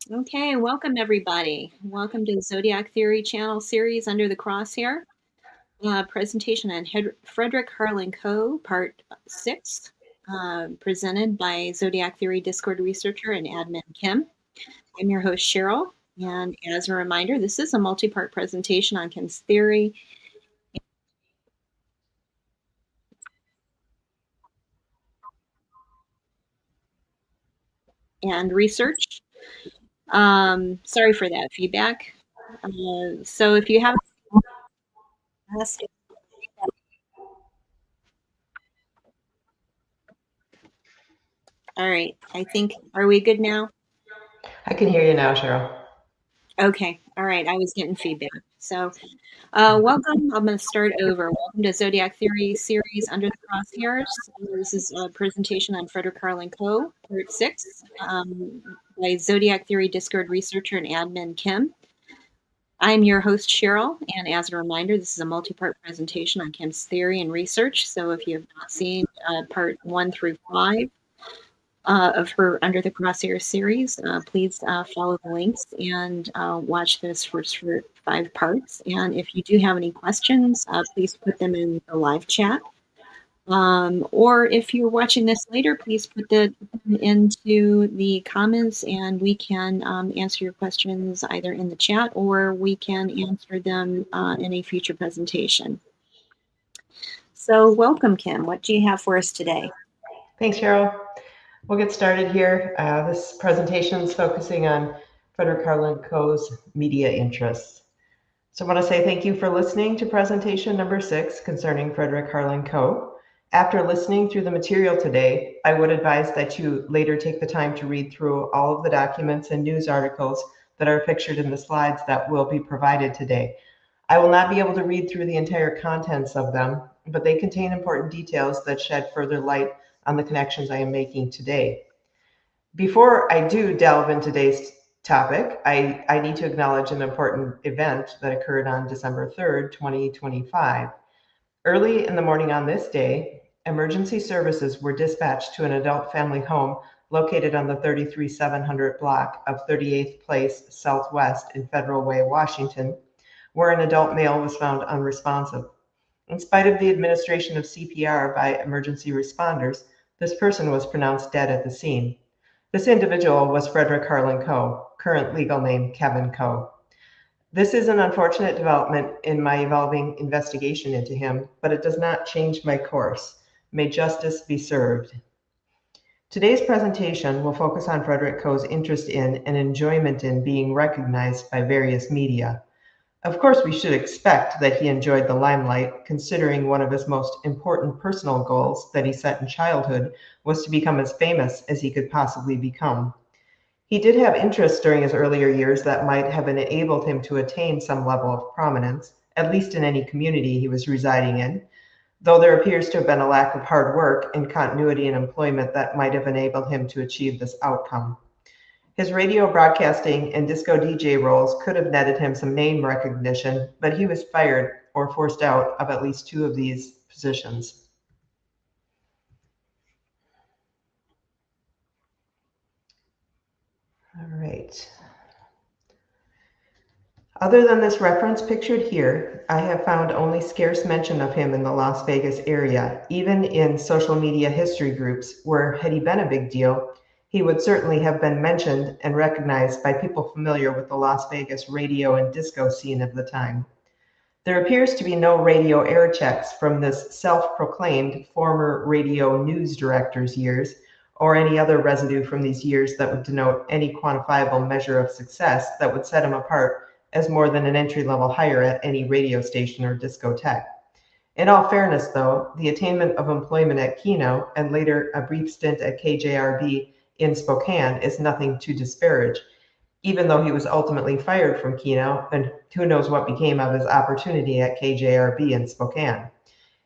Okay, welcome everybody. Welcome to the Zodiac Theory channel series Under the Crosshair. Presentation on Frederick Harlan Coe, part 6, presented by Zodiac Theory Discord researcher and admin Kim. I'm your host Cheryl, and as a reminder, this is a multi-part presentation on Kim's theory and research. Sorry for that feedback. So if you have all right, I think, are we good now? I can hear you now, Cheryl. Okay, all right, I was getting feedback. So welcome, I'm going to start over. Welcome to Zodiac Theory series Under the Crosshairs. This is a presentation on Frederick Harlan Coe, part 6, by Zodiac Theory Discord researcher and admin Kim. I'm your host Cheryl, and as a reminder, this is a multi-part presentation on Kim's theory and research. So if you have not seen part 1 through 5, of her Under the Crosshairs series. Please follow the links and watch this for 5 parts. And if you do have any questions, please put them in the live chat. Or if you're watching this later, please put them into the comments and we can answer your questions either in the chat or we can answer them in a future presentation. So welcome, Kim. What do you have for us today? Thanks, Cheryl. We'll get started here. This presentation is focusing on Frederick Harlan Coe's media interests. So I want to say thank you for listening to presentation number 6 concerning Frederick Harlan Coe. After listening through the material today, I would advise that you later take the time to read through all of the documents and news articles that are pictured in the slides that will be provided today. I will not be able to read through the entire contents of them, but they contain important details that shed further light on the connections I am making today. Before I do delve into today's topic, I need to acknowledge an important event that occurred on December 3rd, 2025. Early in the morning on this day, emergency services were dispatched to an adult family home located on the 33700 block of 38th Place Southwest in Federal Way, Washington, where an adult male was found unresponsive. In spite of the administration of CPR by emergency responders, this person was pronounced dead at the scene. This individual was Frederick Harlan Coe, current legal name Kevin Coe. This is an unfortunate development in my evolving investigation into him, but it does not change my course. May justice be served. Today's presentation will focus on Frederick Coe's interest in and enjoyment in being recognized by various media. Of course, we should expect that he enjoyed the limelight, considering one of his most important personal goals that he set in childhood was to become as famous as he could possibly become. He did have interests during his earlier years that might have enabled him to attain some level of prominence, at least in any community he was residing in, though there appears to have been a lack of hard work and continuity in employment that might have enabled him to achieve this outcome. His radio broadcasting and disco DJ roles could have netted him some name recognition, but he was fired or forced out of at least 2 of these positions. All right. Other than this reference pictured here, I have found only scarce mention of him in the Las Vegas area, even in social media history groups where, had he been a big deal, he would certainly have been mentioned and recognized by people familiar with the Las Vegas radio and disco scene of the time. There appears to be no radio air checks from this self-proclaimed former radio news director's years, or any other residue from these years that would denote any quantifiable measure of success that would set him apart as more than an entry-level hire at any radio station or discotheque. In all fairness, though, the attainment of employment at Keno and later a brief stint at KJRB in Spokane is nothing to disparage, even though he was ultimately fired from Keno, and who knows what became of his opportunity at KJRB in Spokane.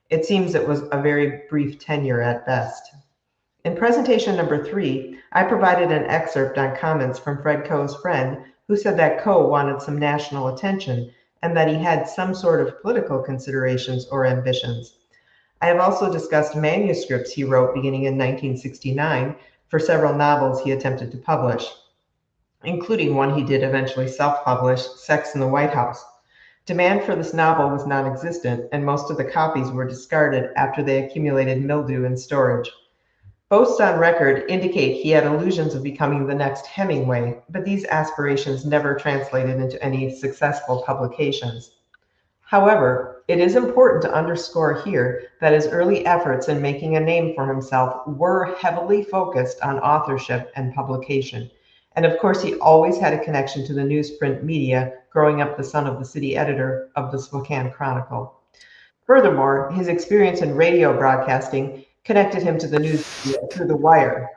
It seems it was a very brief tenure at best. In presentation number 3, I provided an excerpt on comments from Fred Coe's friend who said that Coe wanted some national attention and that he had some sort of political considerations or ambitions. I have also discussed manuscripts he wrote beginning in 1969 for several novels he attempted to publish. including one he did eventually self-publish, Sex in the White House. Demand for this novel was non-existent, and most of the copies were discarded after they accumulated mildew in storage. Boasts on record indicate he had illusions of becoming the next Hemingway, but these aspirations never translated into any successful publications. However, it is important to underscore here that his early efforts in making a name for himself were heavily focused on authorship and publication. And of course, he always had a connection to the newsprint media, growing up the son of the city editor of the Spokane Chronicle. Furthermore, his experience in radio broadcasting connected him to the news media through the wire.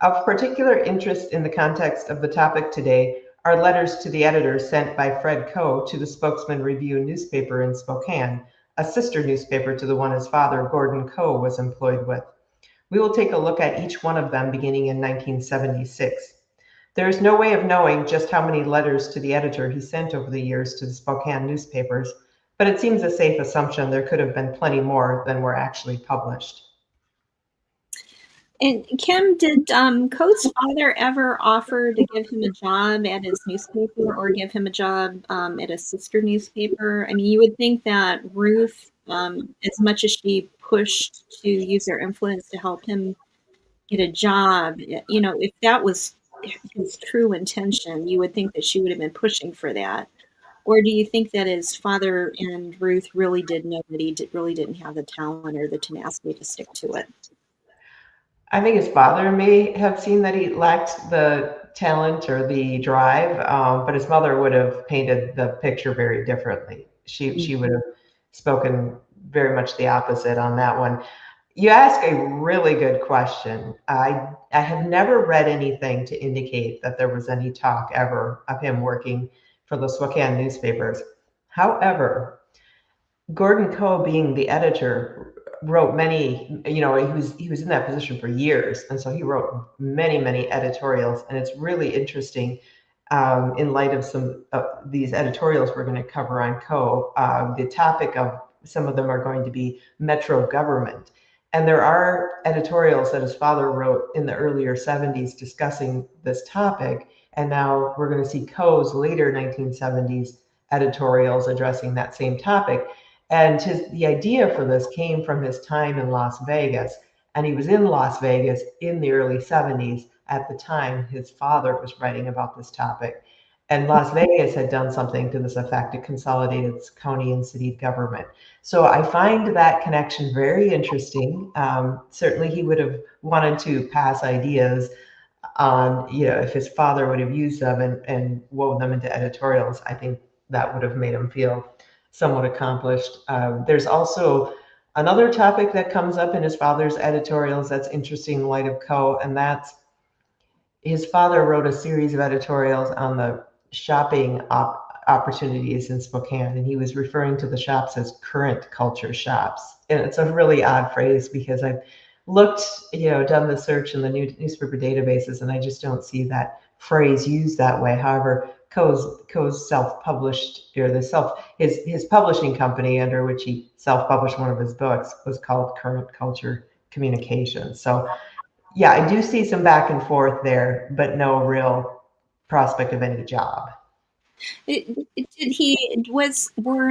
Of particular interest in the context of the topic today are letters to the editor sent by Fred Coe to the Spokesman Review newspaper in Spokane, a sister newspaper to the one his father, Gordon Coe, was employed with. We will take a look at each one of them beginning in 1976. There is no way of knowing just how many letters to the editor he sent over the years to the Spokane newspapers, but it seems a safe assumption there could have been plenty more than were actually published. And Kim, did Coe's father ever offer to give him a job at his newspaper or give him a job at a sister newspaper? I mean, you would think that Ruth, as much as she pushed to use her influence to help him get a job, if that was his true intention, you would think that she would have been pushing for that. Or do you think that his father and Ruth really did know that he really didn't have the talent or the tenacity to stick to it? I think his father may have seen that he lacked the talent or the drive, but his mother would have painted the picture very differently. She would have spoken very much the opposite on that one. You ask a really good question. I have never read anything to indicate that there was any talk ever of him working for the Spokane newspapers. However, Gordon Coe, being the editor, wrote many, he was in that position for years. And so he wrote many editorials. And it's really interesting in light of some of these editorials we're going to cover on Coe. The topic of some of them are going to be metro government. And there are editorials that his father wrote in the earlier 70s discussing this topic. And now we're going to see Coe's later 1970s editorials addressing that same topic. And the idea for this came from his time in Las Vegas. And he was in Las Vegas in the early 70s at the time his father was writing about this topic. And Las Vegas had done something to this effect. It consolidated its county and city government. So I find that connection very interesting. Certainly he would have wanted to pass ideas on, if his father would have used them and wove them into editorials. I think that would have made him feel somewhat accomplished. There's also another topic that comes up in his father's editorials that's interesting in light of Coe, and that's his father wrote a series of editorials on the shopping opportunities in Spokane, and he was referring to the shops as current culture shops. And it's a really odd phrase because I've looked, done the search in the newspaper databases, and I just don't see that phrase used that way. However, Coe's self-published, or his publishing company under which he self-published one of his books was called Current Culture Communications. So yeah, I do see some back and forth there, but no real prospect of any job. Were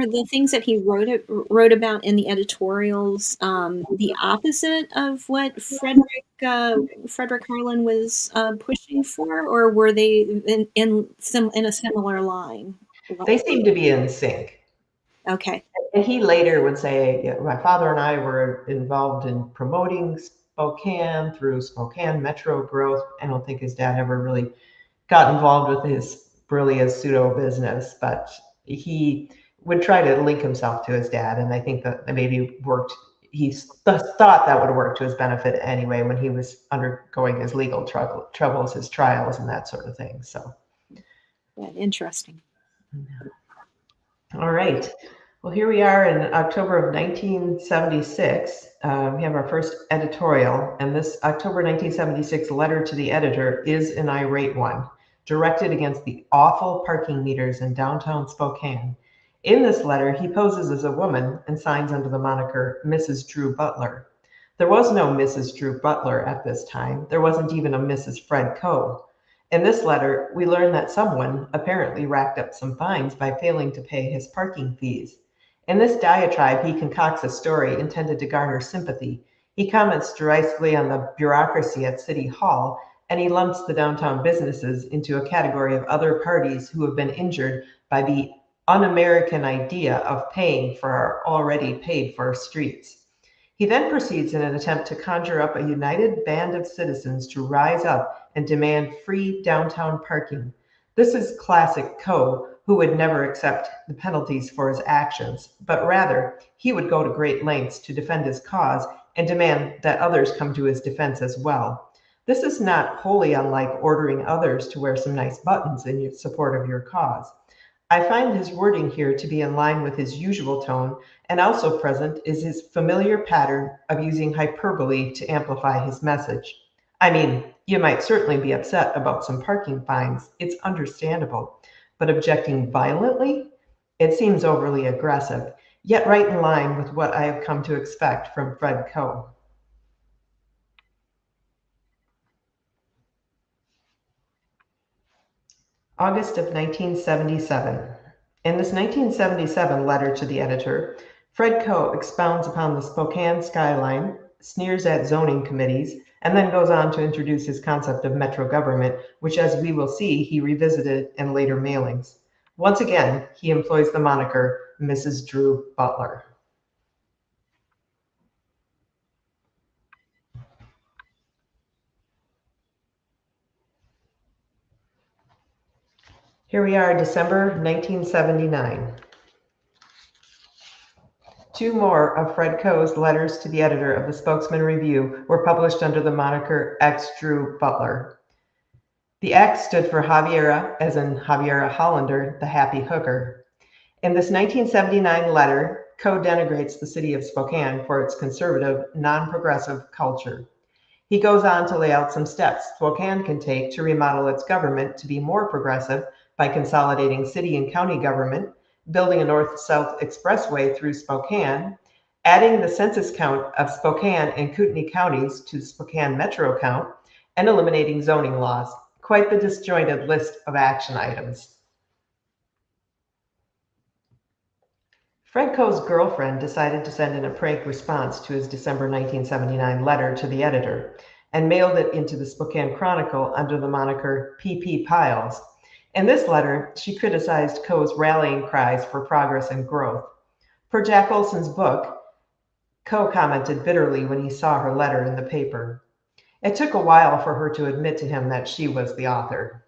the things that he wrote about in the editorials the opposite of what Frederick Harlan was pushing for, or were they in a similar line? They seem to be in sync. Okay. And he later would say, my father and I were involved in promoting Spokane through Spokane metro growth. I don't think his dad ever really got involved with his brilliant pseudo business, but he would try to link himself to his dad. And I think that maybe worked. He thought that would work to his benefit anyway when he was undergoing his legal troubles, his trials, and that sort of thing. So, yeah, interesting. All right. Well, here we are in October of 1976. We have our first editorial, and this October 1976 letter to the editor is an irate one, directed against the awful parking meters in downtown Spokane. In this letter, he poses as a woman and signs under the moniker Mrs. Drew Butler. There was no Mrs. Drew Butler at this time. There wasn't even a Mrs. Fred Coe. In this letter, we learn that someone apparently racked up some fines by failing to pay his parking fees. In this diatribe, he concocts a story intended to garner sympathy. He comments derisively on the bureaucracy at City Hall, and he lumps the downtown businesses into a category of other parties who have been injured by the un-American idea of paying for our already paid for streets. He then proceeds in an attempt to conjure up a united band of citizens to rise up and demand free downtown parking. This is classic Coe, who would never accept the penalties for his actions, but rather he would go to great lengths to defend his cause and demand that others come to his defense as well. This is not wholly unlike ordering others to wear some nice buttons in support of your cause. I find his wording here to be in line with his usual tone, and also present is his familiar pattern of using hyperbole to amplify his message. I mean, you might certainly be upset about some parking fines, it's understandable, but objecting violently? It seems overly aggressive, yet right in line with what I have come to expect from Fred Coe. August of 1977. In this 1977 letter to the editor, Fred Coe expounds upon the Spokane skyline, sneers at zoning committees, and then goes on to introduce his concept of metro government, which, as we will see, he revisited in later mailings. Once again, he employs the moniker Mrs. Drew Butler. Here we are, December 1979. Two more of Fred Coe's letters to the editor of the Spokesman Review were published under the moniker X. Drew Butler. The X stood for Javiera, as in Javiera Hollander, the happy hooker. In this 1979 letter, Coe denigrates the city of Spokane for its conservative, non-progressive culture. He goes on to lay out some steps Spokane can take to remodel its government to be more progressive by consolidating city and county government, building a north-south expressway through Spokane, adding the census count of Spokane and Kootenai counties to the Spokane metro count, and eliminating zoning laws. Quite the disjointed list of action items. Fred Coe's girlfriend decided to send in a prank response to his December 1979 letter to the editor and mailed it into the Spokane Chronicle under the moniker PP Piles. In this letter, she criticized Coe's rallying cries for progress and growth. Per Jack Olson's book, Coe commented bitterly when he saw her letter in the paper. It took a while for her to admit to him that she was the author.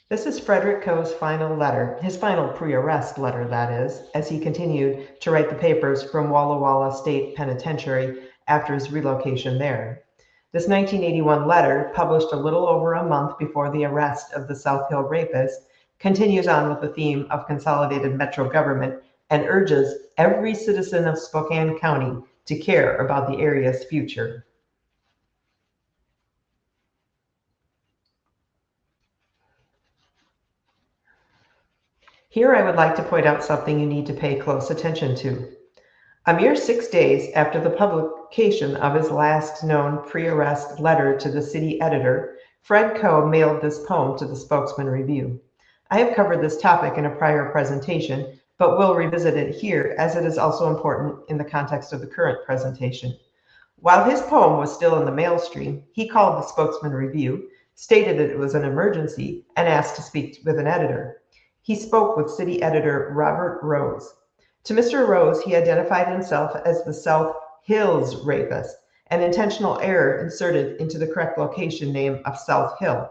This is Frederick Coe's final letter, his final pre-arrest letter, that is, as he continued to write the papers from Walla Walla State Penitentiary after his relocation there. This 1981 letter, published a little over a month before the arrest of the South Hill rapist, continues on with the theme of consolidated metro government and urges every citizen of Spokane County to care about the area's future. Here I would like to point out something you need to pay close attention to. A mere 6 days after the publication of his last known pre-arrest letter to the city editor, Fred Coe mailed this poem to the Spokesman Review. I have covered this topic in a prior presentation, but will revisit it here as it is also important in the context of the current presentation. While his poem was still in the mail stream, he called the Spokesman Review, stated that it was an emergency, and asked to speak with an editor. He spoke with city editor Robert Rose. To Mr. Rose, he identified himself as the South Hills rapist, an intentional error inserted into the correct location name of South Hill,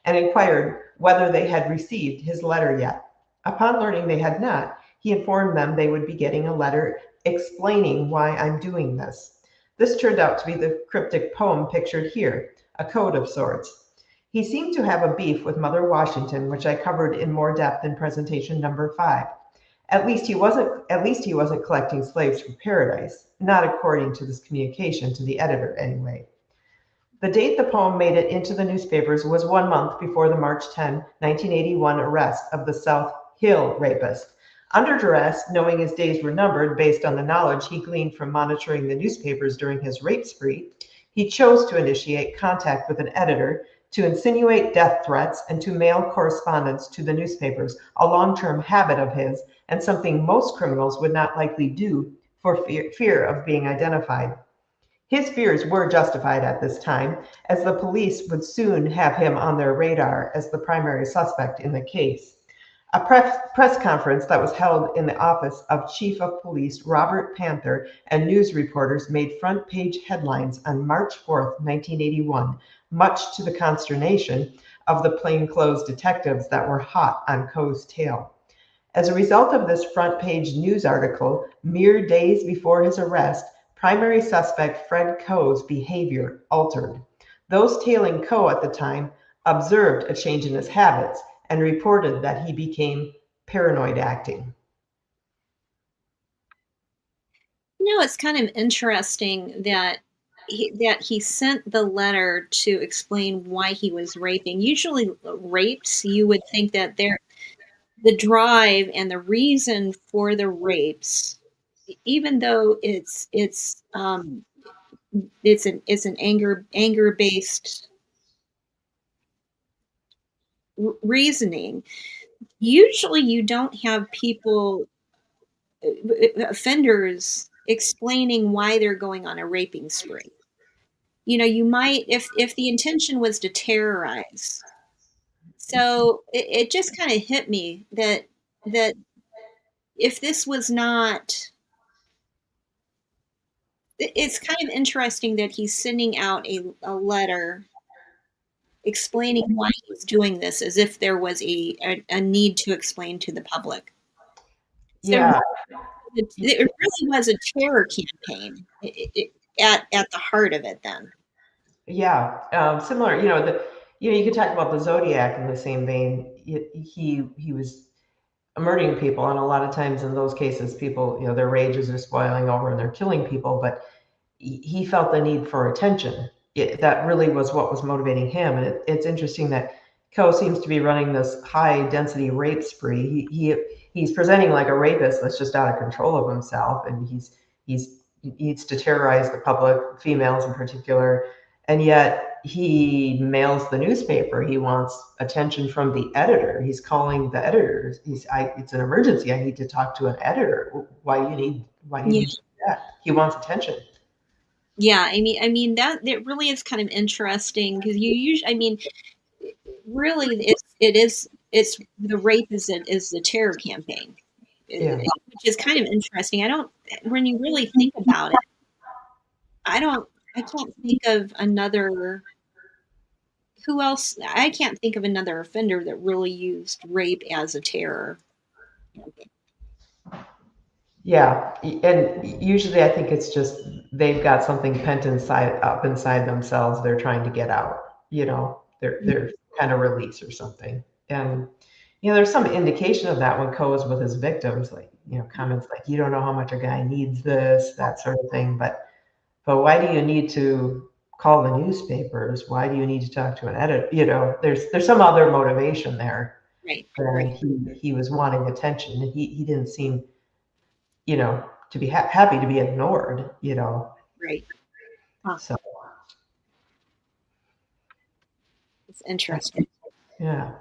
and inquired whether they had received his letter yet. Upon learning they had not, he informed them they would be getting a letter explaining why I'm doing this. This turned out to be the cryptic poem pictured here, a code of sorts. He seemed to have a beef with Mother Washington, which I covered in more depth in presentation number 5. At least he wasn't collecting slaves for paradise, not according to this communication to the editor anyway. The date the poem made it into the newspapers was 1 month before the March 10, 1981 arrest of the South Hill rapist. Under duress, knowing his days were numbered based on the knowledge he gleaned from monitoring the newspapers during his rape spree, He chose to initiate contact with an editor, to insinuate death threats, and to mail correspondence to the newspapers, a long-term habit of his and something most criminals would not likely do for fear of being identified. His fears were justified at this time, as the police would soon have him on their radar as the primary suspect in the case. A press conference that was held in the office of Chief of Police Robert Panther and news reporters made front page headlines on March 4th, 1981, much to the consternation of the plainclothes detectives that were hot on Coe's tail. As a result of this front page news article, mere days before his arrest, primary suspect Fred Coe's behavior altered. Those tailing Coe at the time observed a change in his habits and reported that he became paranoid acting. It's kind of interesting that he sent the letter to explain why he was raping. Usually rapes, you would think that the drive and the reason for the rapes, even though it's an anger based reasoning. Usually, you don't have people, offenders, explaining why they're going on a raping spree. You might, if the intention was to terrorize. So it just kind of hit me that if this was not, it's kind of interesting that he's sending out a letter explaining why he's doing this, as if there was a need to explain to the public. So Yeah, it really was a terror campaign at the heart of it then. yeah. Similar, you could talk about the Zodiac in the same vein. He was murdering people, and a lot of times in those cases, people, their rages are spoiling over and they're killing people, but he felt the need for attention. That really was what was motivating him. And it's interesting that Coe seems to be running this high density rape spree. He's presenting like a rapist that's just out of control of himself, and he needs to terrorize the public, females in particular, and yet he mails the newspaper. He wants attention from the editor. He's calling the editor. It's an emergency. I need to talk to an editor. Why do you need to do that? He wants attention. Yeah, I mean that it really is kind of interesting because you usually, really, it's the rape is the terror campaign, Yeah. which is kind of interesting. When you really think about it, I can't think of another. Who else? I can't think of another offender that really used rape as a terror campaign. Yeah, and usually I think it's just they've got something pent up inside themselves. They're trying to get out. They're kind of release or something. And there's some indication of that when Coe is with his victims, like comments like, "You don't know how much a guy needs this," that sort of thing. But why do you need to call the newspapers? Why do you need to talk to an editor? There's some other motivation there. Right. And he was wanting attention. He didn't seem to be happy to be ignored, Right. Huh. So It's interesting. yeah.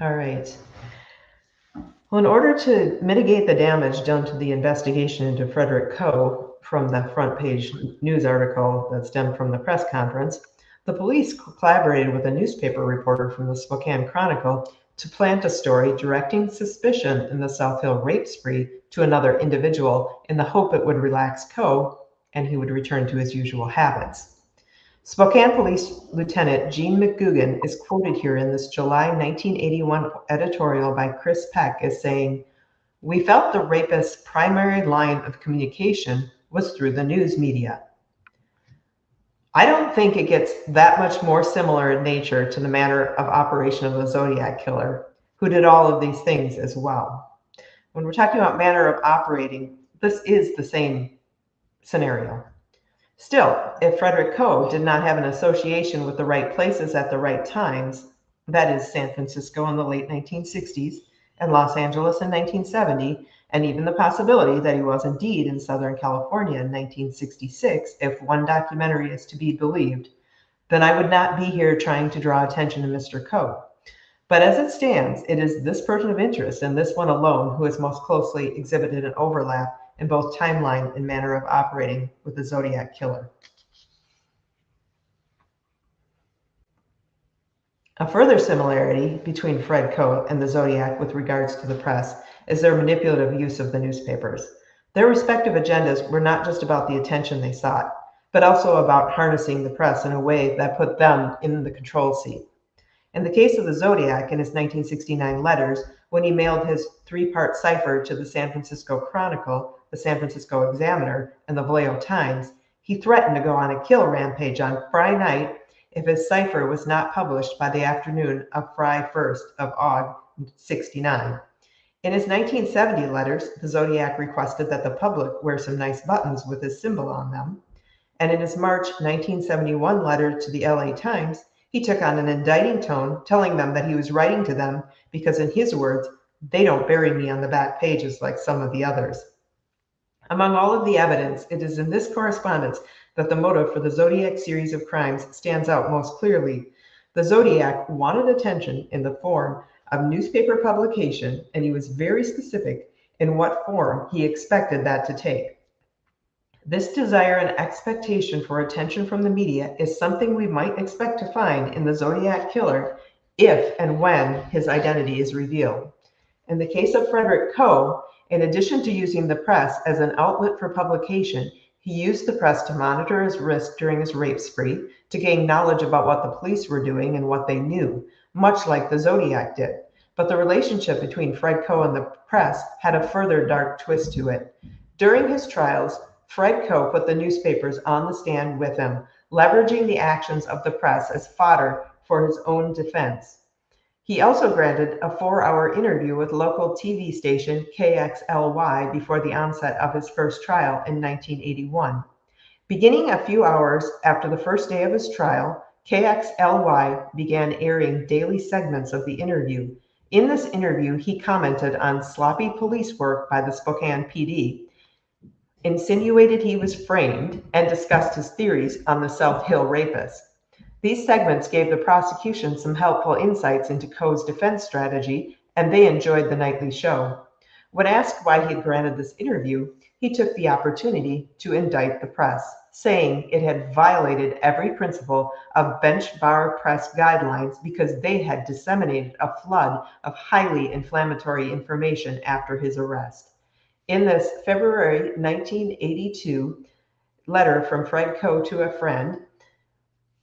All right. Well, in order to mitigate the damage done to the investigation into Frederick Coe from the front page news article that stemmed from the press conference, the police collaborated with a newspaper reporter from the Spokane Chronicle to plant a story directing suspicion in the South Hill rape spree to another individual in the hope it would relax Coe and he would return to his usual habits. Spokane Police Lieutenant Gene McGugan is quoted here in this July 1981 editorial by Chris Peck as saying, "We felt the rapist's primary line of communication was through the news media." I don't think it gets that much more similar in nature to the manner of operation of the Zodiac Killer, who did all of these things as well. When we're talking about manner of operating, this is the same scenario. Still, if Frederick Coe did not have an association with the right places at the right times, that is San Francisco in the late 1960s and Los Angeles in 1970, and even the possibility that he was indeed in Southern California in 1966, if one documentary is to be believed, then I would not be here trying to draw attention to Mr. Coe. But as it stands, it is this person of interest and this one alone who has most closely exhibited an overlap in both timeline and manner of operating with the Zodiac Killer. A further similarity between Fred Coe and the Zodiac with regards to the press is their manipulative use of the newspapers. Their respective agendas were not just about the attention they sought, but also about harnessing the press in a way that put them in the control seat. In the case of the Zodiac, in his 1969 letters, when he mailed his three-part cipher to the San Francisco Chronicle, the San Francisco Examiner, and the Vallejo Times, he threatened to go on a kill rampage on Friday night if his cipher was not published by the afternoon of Friday 1st of August 69. In his 1970 letters, the Zodiac requested that the public wear some nice buttons with his symbol on them. And in his March 1971 letter to the LA Times, he took on an indicting tone, telling them that he was writing to them because, in his words, they don't bury me on the back pages like some of the others. Among all of the evidence, it is in this correspondence that the motive for the Zodiac series of crimes stands out most clearly. The Zodiac wanted attention in the form of newspaper publication, and he was very specific in what form he expected that to take. This desire and expectation for attention from the media is something we might expect to find in the Zodiac Killer if and when his identity is revealed. In the case of Frederick Coe, in addition to using the press as an outlet for publication, he used the press to monitor his risk during his rape spree, to gain knowledge about what the police were doing and what they knew, much like the Zodiac did. But the relationship between Fred Coe and the press had a further dark twist to it. During his trials, Fred Coe put the newspapers on the stand with him, leveraging the actions of the press as fodder for his own defense. He also granted a 4-hour interview with local TV station KXLY before the onset of his first trial in 1981. Beginning a few hours after the first day of his trial, KXLY began airing daily segments of the interview. In this interview, he commented on sloppy police work by the Spokane PD, insinuated he was framed, and discussed his theories on the South Hill rapist. These segments gave the prosecution some helpful insights into Coe's defense strategy, and they enjoyed the nightly show. When asked why he had granted this interview, he took the opportunity to indict the press, saying it had violated every principle of bench bar press guidelines because they had disseminated a flood of highly inflammatory information after his arrest. In this February 1982 letter from Fred Coe to a friend,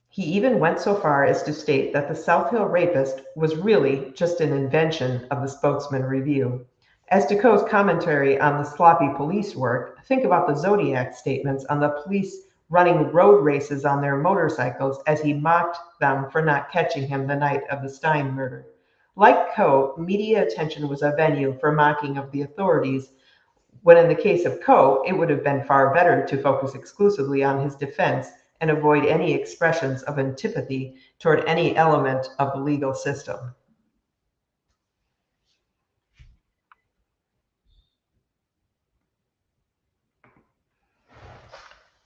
he even went so far as to state that the South Hill rapist was really just an invention of the Spokesman Review. As to Coe's commentary on the sloppy police work, think about the Zodiac statements on the police running road races on their motorcycles as he mocked them for not catching him the night of the Stein murder. Like Coe, media attention was a venue for mocking of the authorities, when in the case of Coe, it would have been far better to focus exclusively on his defense and avoid any expressions of antipathy toward any element of the legal system.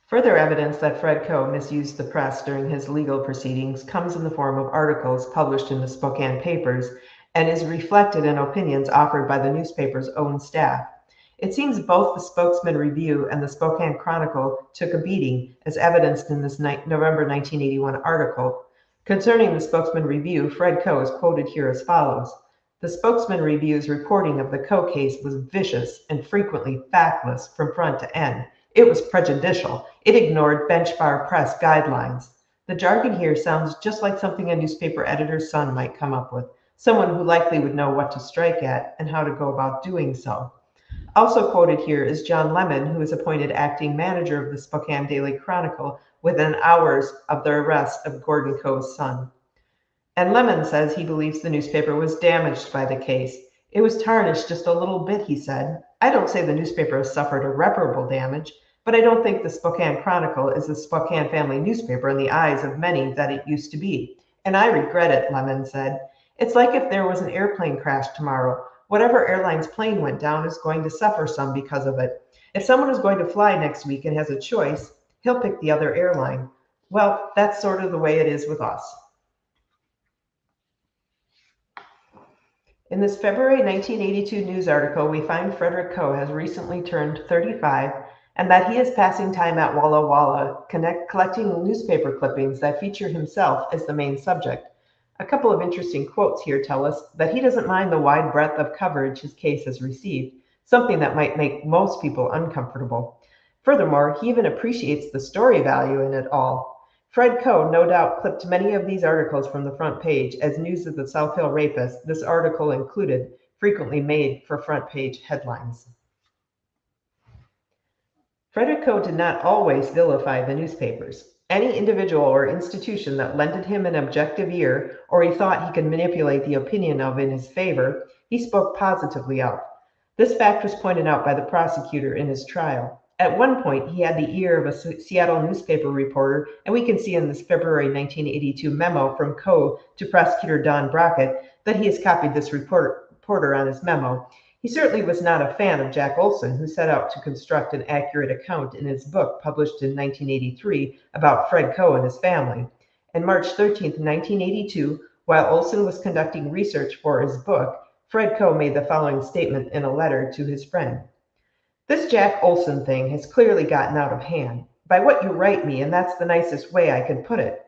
Further evidence that Fred Coe misused the press during his legal proceedings comes in the form of articles published in the Spokane papers and is reflected in opinions offered by the newspaper's own staff. It seems both the Spokesman Review and the Spokane Chronicle took a beating, as evidenced in this November 1981 article. Concerning the Spokesman Review, Fred Coe is quoted here as follows. The Spokesman Review's reporting of the Coe case was vicious and frequently factless from front to end. It was prejudicial. It ignored bench bar press guidelines. The jargon here sounds just like something a newspaper editor's son might come up with, someone who likely would know what to strike at and how to go about doing so. Also quoted here is John Lemon, who was appointed acting manager of the Spokane Daily Chronicle within hours of the arrest of Gordon Coe's son. And Lemon says he believes the newspaper was damaged by the case. It was tarnished just a little bit, he said. I don't say the newspaper has suffered irreparable damage, but I don't think the Spokane Chronicle is the Spokane family newspaper in the eyes of many that it used to be. And I regret it, Lemon said. It's like if there was an airplane crash tomorrow. whatever airline's plane went down is going to suffer some because of it. If someone is going to fly next week and has a choice, he'll pick the other airline. Well, that's sort of the way it is with us. In this February 1982 news article, we find Frederick Coe has recently turned 35 and that he is passing time at Walla Walla collecting newspaper clippings that feature himself as the main subject. A couple of interesting quotes here tell us that he doesn't mind the wide breadth of coverage his case has received, something that might make most people uncomfortable. Furthermore, he even appreciates the story value in it all. Fred Coe no doubt clipped many of these articles from the front page as news of the South Hill rapist, this article included, frequently made for front page headlines. Frederick Coe did not always vilify the newspapers. Any individual or institution that lended him an objective ear, or he thought he could manipulate the opinion of in his favor, he spoke positively of. This fact was pointed out by the prosecutor in his trial. At one point, he had the ear of a Seattle newspaper reporter, and we can see in this February 1982 memo from Coe to prosecutor Don Brockett that he has copied this reporter on his memo. He certainly was not a fan of Jack Olson, who set out to construct an accurate account in his book published in 1983 about Fred Coe and his family. On March 13, 1982, while Olson was conducting research for his book, Fred Coe made the following statement in a letter to his friend. This Jack Olson thing has clearly gotten out of hand. By what you write me, and that's the nicest way I could put it.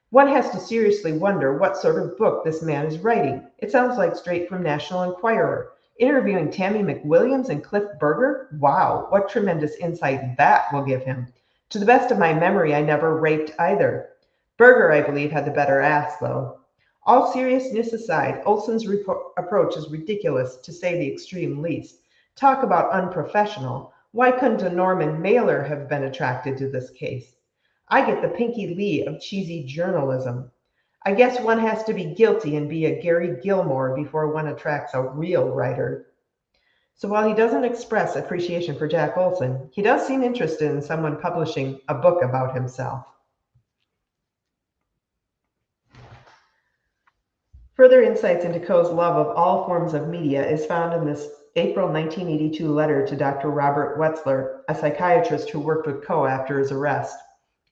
One has to seriously wonder what sort of book this man is writing. It sounds like straight from National Enquirer. Interviewing Tammy McWilliams and Cliff Berger? Wow, what tremendous insight that will give him. To the best of my memory, I never raped either. Berger, I believe, had the better ass, though. All seriousness aside, Olson's approach is ridiculous, to say the extreme least. Talk about unprofessional. Why couldn't a Norman Mailer have been attracted to this case? I get the Pinky Lee of cheesy journalism. I guess one has to be guilty and be a Gary Gilmore before one attracts a real writer. So while he doesn't express appreciation for Jack Olson, he does seem interested in someone publishing a book about himself. Further insights into Coe's love of all forms of media is found in this April 1982 letter to Dr. Robert Wetzler, a psychiatrist who worked with Coe after his arrest.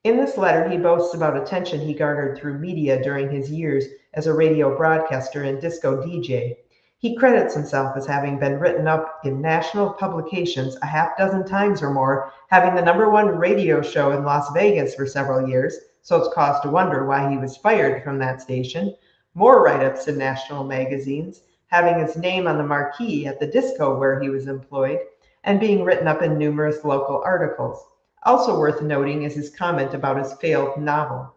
In this letter, he boasts about attention he garnered through media during his years as a radio broadcaster and disco DJ. He credits himself as having been written up in national publications a half dozen times or more, having the #1 radio show in Las Vegas for several years, so it's cause to wonder why he was fired from that station, more write-ups in national magazines, having his name on the marquee at the disco where he was employed, and being written up in numerous local articles. Also worth noting is his comment about his failed novel.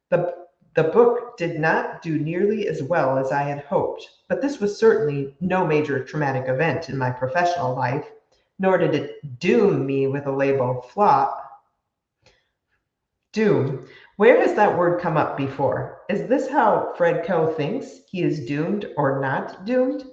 The book did not do nearly as well as I had hoped, but this was certainly no major traumatic event in my professional life, nor did it doom me with a label flop. Doom. Where has that word come up before? Is this how Fred Coe thinks? He is doomed or not doomed?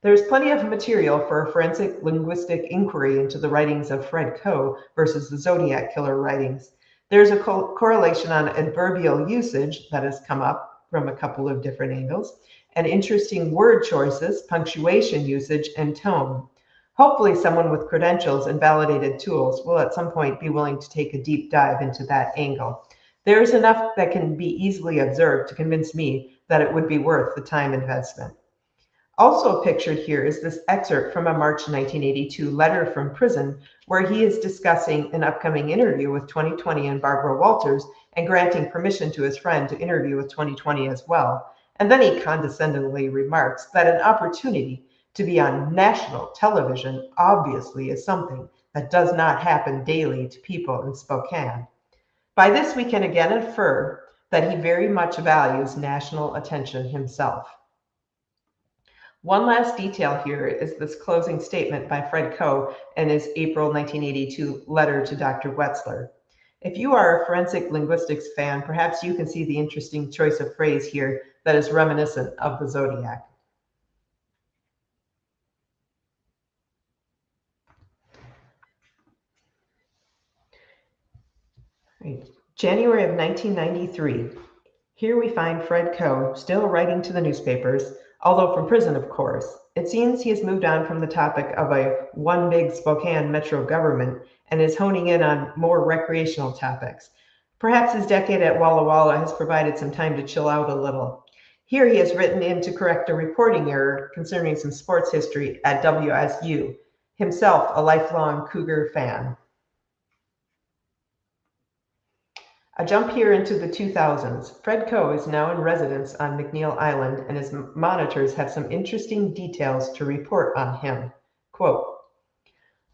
There is plenty of material for a forensic linguistic inquiry into the writings of Fred Coe versus the Zodiac Killer writings. There's a correlation on adverbial usage that has come up from a couple of different angles, and interesting word choices, punctuation usage, and tone. Hopefully someone with credentials and validated tools will at some point be willing to take a deep dive into that angle. There is enough that can be easily observed to convince me that it would be worth the time investment. Also pictured here is this excerpt from a March 1982 letter from prison where he is discussing an upcoming interview with 2020 and Barbara Walters and granting permission to his friend to interview with 2020 as well. And then he condescendingly remarks that an opportunity to be on national television obviously is something that does not happen daily to people in Spokane. By this, we can again infer that he very much values national attention himself. One last detail here is this closing statement by Fred Coe in his April 1982 letter to Dr. Wetzler. If you are a forensic linguistics fan, perhaps you can see the interesting choice of phrase here that is reminiscent of the Zodiac. Right. January of 1993. Here we find Fred Coe still writing to the newspapers, although from prison, of course. It seems he has moved on from the topic of a one big Spokane metro government and is honing in on more recreational topics. Perhaps his decade at Walla Walla has provided some time to chill out a little. Here he has written in to correct a reporting error concerning some sports history at WSU, himself a lifelong Cougar fan. A jump here into the 2000s. Fred Coe is now in residence on McNeil Island, and his monitors have some interesting details to report on him. Quote,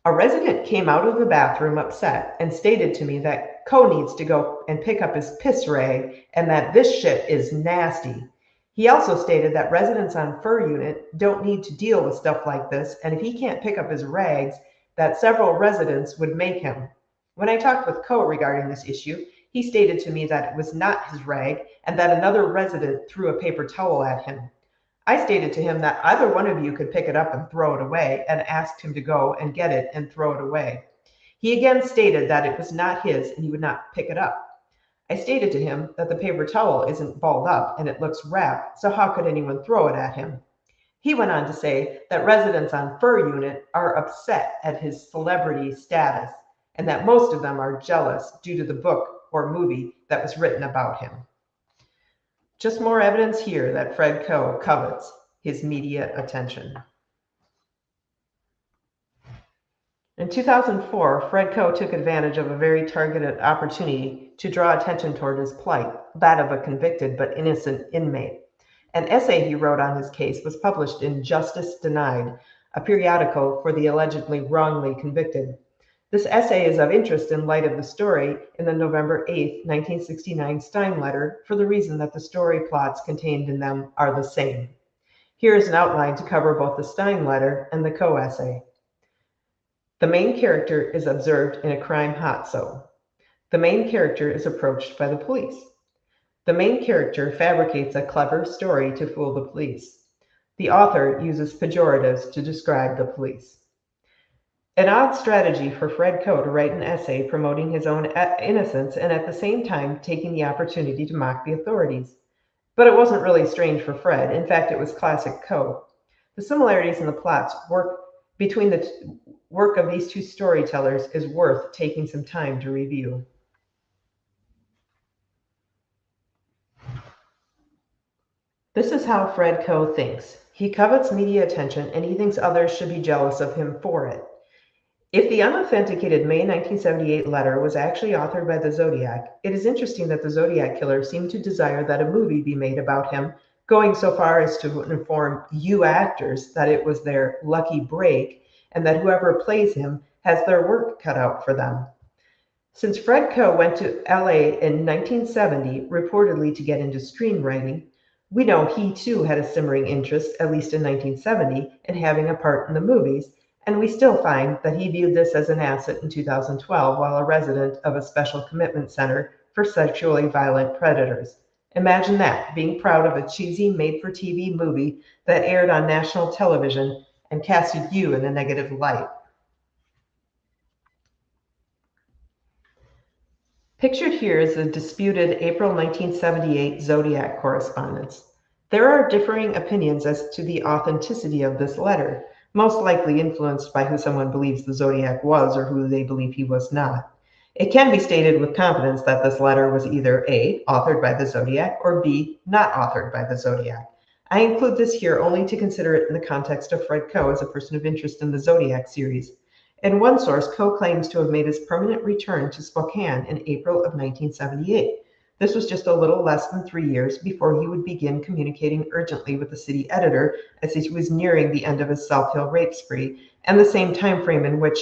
a resident came out of the bathroom upset and stated to me that Coe needs to go and pick up his piss rag and that this shit is nasty. He also stated that residents on Fur Unit don't need to deal with stuff like this, and if he can't pick up his rags, that several residents would make him. When I talked with Coe regarding this issue, he stated to me that it was not his rag and that another resident threw a paper towel at him. I stated to him that either one of you could pick it up and throw it away, and asked him to go and get it and throw it away. He again stated that it was not his and he would not pick it up. I stated to him that the paper towel isn't balled up and it looks wrapped, so how could anyone throw it at him? He went on to say that residents on Fur Unit are upset at his celebrity status and that most of them are jealous due to the book or movie that was written about him. Just more evidence here that Fred Coe covets his media attention. In 2004, Fred Coe took advantage of a very targeted opportunity to draw attention toward his plight, that of a convicted but innocent inmate. An essay he wrote on his case was published in Justice Denied, a periodical for the allegedly wrongly convicted. This essay is of interest in light of the story in the November 8, 1969 Stein letter, for the reason that the story plots contained in them are the same. Here is an outline to cover both the Stein letter and the Coe essay. The main character is observed in a crime hot zone. The main character is approached by the police. The main character fabricates a clever story to fool the police. The author uses pejoratives to describe the police. An odd strategy for Fred Coe to write an essay promoting his own innocence and at the same time taking the opportunity to mock the authorities. But it wasn't really strange for Fred. In fact, it was classic Coe. The similarities in the plots between the work of these two storytellers is worth taking some time to review. This is how Fred Coe thinks. He covets media attention and he thinks others should be jealous of him for it. If the unauthenticated May 1978 letter was actually authored by the Zodiac, it is interesting that the Zodiac Killer seemed to desire that a movie be made about him, going so far as to inform you actors that it was their lucky break and that whoever plays him has their work cut out for them. Since Fred Coe went to LA in 1970, reportedly to get into screenwriting, we know he too had a simmering interest, at least in 1970, in having a part in the movies, and we still find that he viewed this as an asset in 2012 while a resident of a special commitment center for sexually violent predators. Imagine that, being proud of a cheesy made-for-TV movie that aired on national television and casted you in a negative light. Pictured here is the disputed April 1978 Zodiac correspondence. There are differing opinions as to the authenticity of this letter, most likely influenced by who someone believes the Zodiac was or who they believe he was not. It can be stated with confidence that this letter was either A, authored by the Zodiac, or B, not authored by the Zodiac. I include this here only to consider it in the context of Fred Coe as a person of interest in the Zodiac series. In one source, Coe claims to have made his permanent return to Spokane in April of 1978. This was just a little less than 3 years before he would begin communicating urgently with the city editor as he was nearing the end of his South Hill rape spree, and the same time frame in which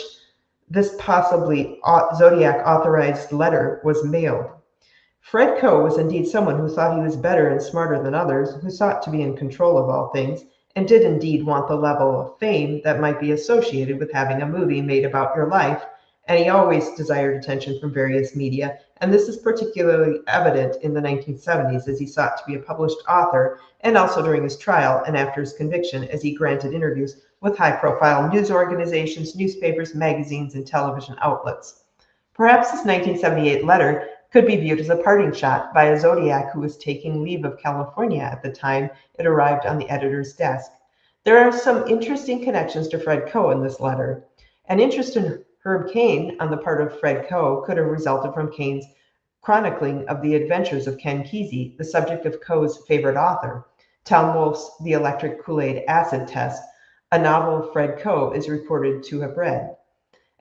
this possibly Zodiac authorized letter was mailed. Fred Coe was indeed someone who thought he was better and smarter than others, who sought to be in control of all things, and did indeed want the level of fame that might be associated with having a movie made about your life, and he always desired attention from various media, and this is particularly evident in the 1970s as he sought to be a published author, and also during his trial and after his conviction as he granted interviews with high-profile news organizations, newspapers, magazines, and television outlets. Perhaps this 1978 letter could be viewed as a parting shot by a Zodiac who was taking leave of California at the time it arrived on the editor's desk. There are some interesting connections to Fred Coe in this letter. An interest in Herb Kane on the part of Fred Coe could have resulted from Kane's chronicling of the adventures of Ken Kesey, the subject of Coe's favorite author. Tom Wolfe's The Electric Kool-Aid Acid Test, a novel Fred Coe is reported to have read.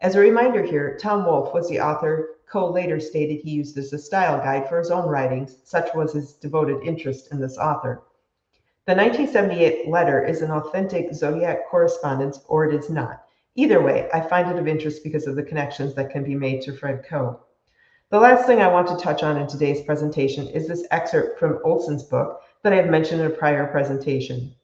As a reminder here, Tom Wolfe was the author Coe later stated he used as a style guide for his own writings, such was his devoted interest in this author. The 1978 letter is an authentic Zodiac correspondence, or it is not. Either way, I find it of interest because of the connections that can be made to Fred Coe. The last thing I want to touch on in today's presentation is this excerpt from Olson's book that I have mentioned in a prior presentation.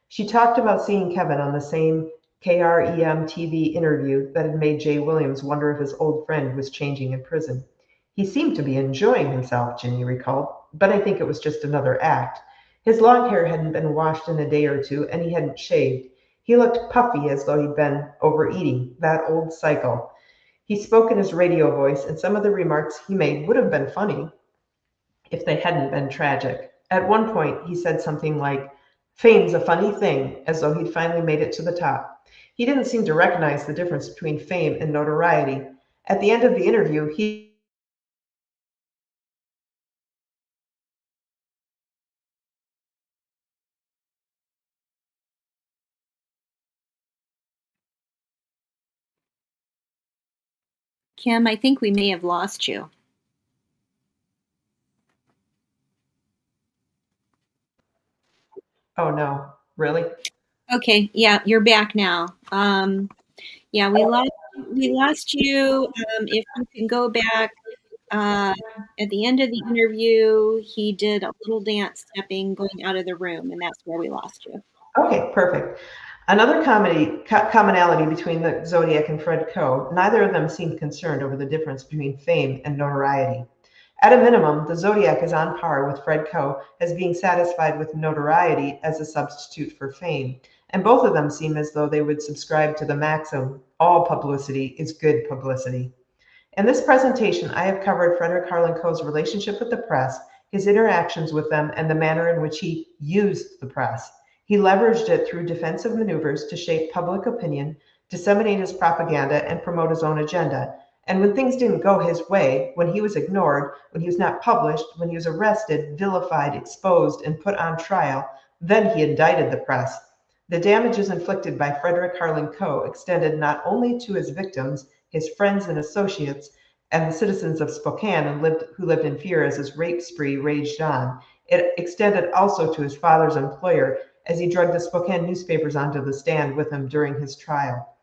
She talked about seeing Kevin on the same KREM TV interview that had made Jay Williams wonder if his old friend was changing in prison. He seemed to be enjoying himself, Ginny recalled, but I think it was just another act. His long hair hadn't been washed in a day or two, and he hadn't shaved. He looked puffy as though he'd been overeating, that old cycle. He spoke in his radio voice, and some of the remarks he made would have been funny if they hadn't been tragic. At one point, he said something like, "Fame's a funny thing," as though he'd finally made it to the top. He didn't seem to recognize the difference between fame and notoriety. At the end of the interview, he Kim, I think we may have lost you. Oh no, really? Okay, yeah, you're back now. Yeah, we lost you. If you can go back at the end of the interview, he did a little dance stepping going out of the room, and that's where we lost you. Okay, perfect. Another commonality between the Zodiac and Fred Coe, neither of them seemed concerned over the difference between fame and notoriety. At a minimum, the Zodiac is on par with Fred Coe as being satisfied with notoriety as a substitute for fame, and both of them seem as though they would subscribe to the maxim, all publicity is good publicity. In this presentation, I have covered Frederick Harlan Coe's relationship with the press, his interactions with them, and the manner in which he used the press. He leveraged it through defensive maneuvers to shape public opinion, disseminate his propaganda, and promote his own agenda. And when things didn't go his way, when he was ignored, when he was not published, when he was arrested, vilified, exposed, and put on trial, then he indicted the press. The damages inflicted by Frederick Harlan Coe extended not only to his victims, his friends and associates, and the citizens of Spokane who lived in fear as his rape spree raged on. It extended also to his father's employer as he dragged the Spokane newspapers onto the stand with him during his trial.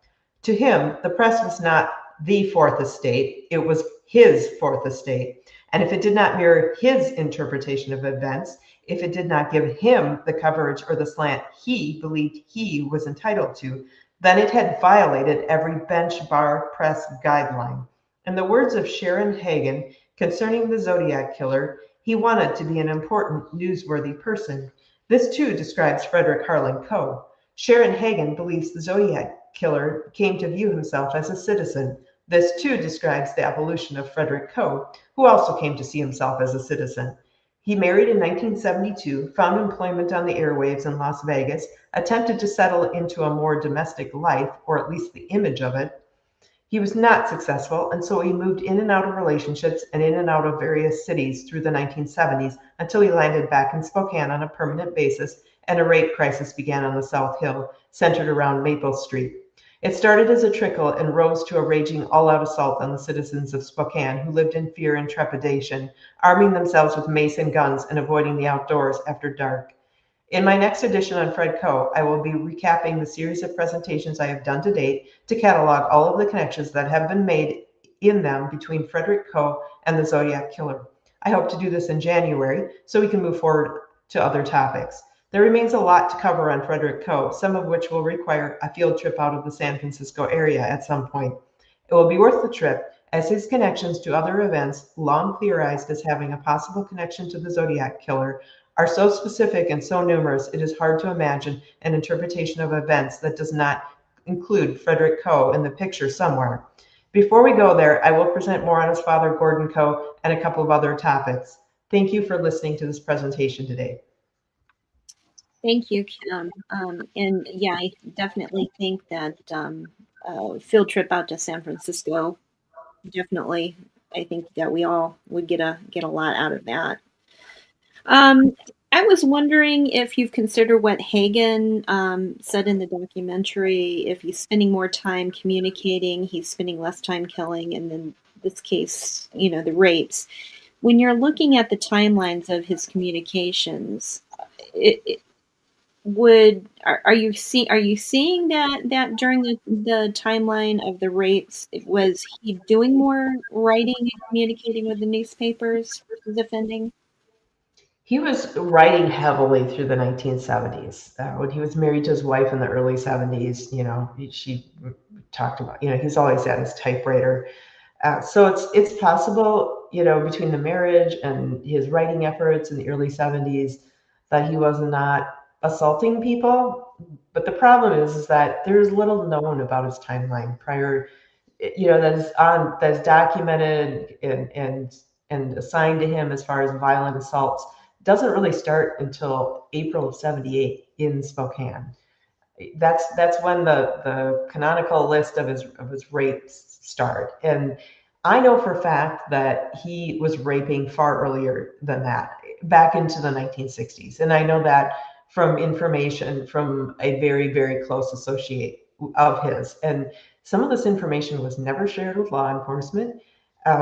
To him, the press was not the fourth estate, it was his fourth estate. And if it did not mirror his interpretation of events, if it did not give him the coverage or the slant he believed he was entitled to, then it had violated every bench bar press guideline. In the words of Sharon Hagan concerning the Zodiac Killer, he wanted to be an important, newsworthy person. This too describes Frederick Harlan Coe. Sharon Hagan believes the Zodiac Killer came to view himself as a citizen. This too describes the evolution of Frederick Coe, who also came to see himself as a citizen. He married in 1972, found employment on the airwaves in Las Vegas, attempted to settle into a more domestic life, or at least the image of it. He was not successful, and so he moved in and out of relationships and in and out of various cities through the 1970s until he landed back in Spokane on a permanent basis, and a rape crisis began on the South Hill, centered around Maple Street. It started as a trickle and rose to a raging all-out assault on the citizens of Spokane, who lived in fear and trepidation, arming themselves with mace and guns and avoiding the outdoors after dark. In my next edition on Fred Coe, I will be recapping the series of presentations I have done to date to catalog all of the connections that have been made in them between Frederick Coe and the Zodiac Killer. I hope to do this in January so we can move forward to other topics. There remains a lot to cover on Frederick Coe, some of which will require a field trip out of the San Francisco area at some point. It will be worth the trip, as his connections to other events, long theorized as having a possible connection to the Zodiac Killer, are so specific and so numerous it is hard to imagine an interpretation of events that does not include Frederick Coe in the picture somewhere. Before we go there, I will present more on his father, Gordon Coe, and a couple of other topics. Thank you for listening to this presentation today. Thank you, Kim. And yeah, I definitely think that field trip out to San Francisco, definitely, I think that we all would get a lot out of that. Um, I was wondering if you've considered what Hagen said in the documentary. If he's spending more time communicating, he's spending less time killing, and then this case, the rapes. When you're looking at the timelines of his communications, it are you seeing that during the timeline of the rapes, was he doing more writing and communicating with the newspapers versus offending? He was writing heavily through the 1970s. When he was married to his wife in the early 70s, she talked about, he's always at his typewriter. So it's possible, between the marriage and his writing efforts in the early 70s, that he was not assaulting people. But the problem is that there's little known about his timeline prior, that is documented and assigned to him as far as violent assaults. Doesn't really start until April of '78 in Spokane. That's when the canonical list of his rapes start. And I know for a fact that he was raping far earlier than that, back into the 1960s. And I know that from information from a very, very close associate of his. And some of this information was never shared with law enforcement,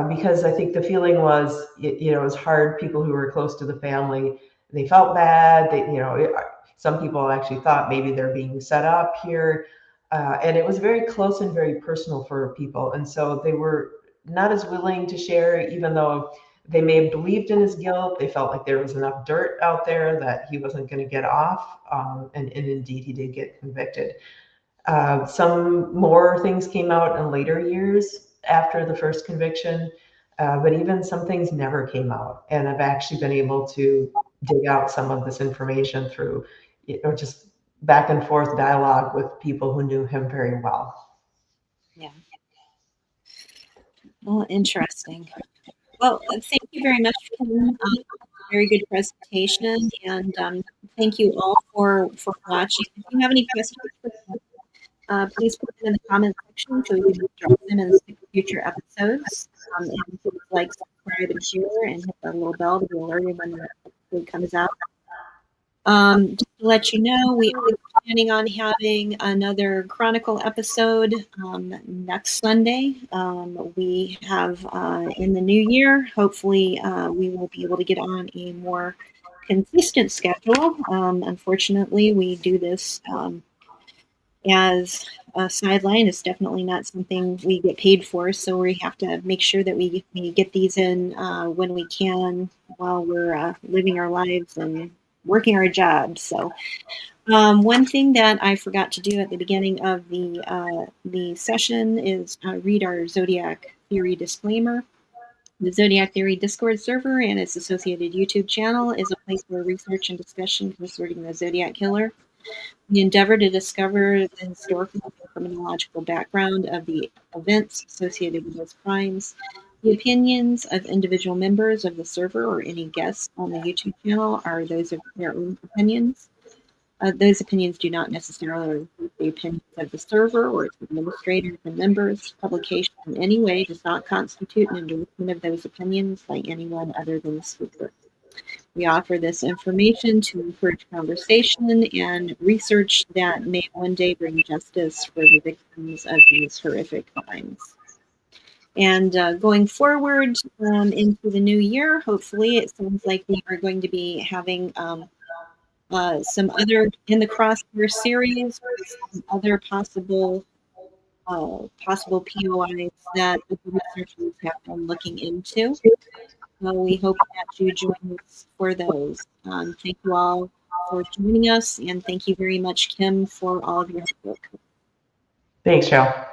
because I think the feeling was, it was hard. People who were close to the family, they felt bad. Some people actually thought maybe they're being set up here. And it was very close and very personal for people. And so they were not as willing to share, even though they may have believed in his guilt. They felt like there was enough dirt out there that he wasn't going to get off. And indeed, he did get convicted. Some more things came out in later years after the first conviction, but even some things never came out. And I've actually been able to dig out some of this information through, just back and forth dialogue with people who knew him very well. Yeah. Well, interesting. Well, thank you very much, Kim. Very good presentation, and thank you all for watching. If you have any questions, please put them in the comment section so we can drop them in future episodes. And please like, subscribe, and share, and hit that little bell to be alerted when the episode comes out. Just to let you know, we are planning on having another Chronicle episode next Sunday. We have in the new year, hopefully, we will be able to get on a more consistent schedule. Unfortunately, we do this as a sideline. It's definitely not something we get paid for, so we have to make sure that we get these in when we can while we're living our lives and working our jobs. So one thing that I forgot to do at the beginning of the session is read our Zodiac Theory disclaimer. The Zodiac Theory Discord server and its associated YouTube channel is a place where research and discussion concerning the Zodiac Killer. We endeavor to discover the historical and criminological background of the events associated with those crimes. The opinions of individual members of the server or any guests on the YouTube channel are those of their own opinions. Those opinions do not necessarily reflect the opinions of the server or its administrators and members. Publication in any way does not constitute an endorsement of those opinions by anyone other than the speaker. We offer this information to encourage conversation and research that may one day bring justice for the victims of these horrific crimes. And going forward into the new year, hopefully, it sounds like we are going to be having some other in the CrossHairs series, some other possible POIs that the researchers have been looking into. So we hope that you join us for those. Thank you all for joining us, and thank you very much, Kim, for all of your work. Thanks, Cheryl.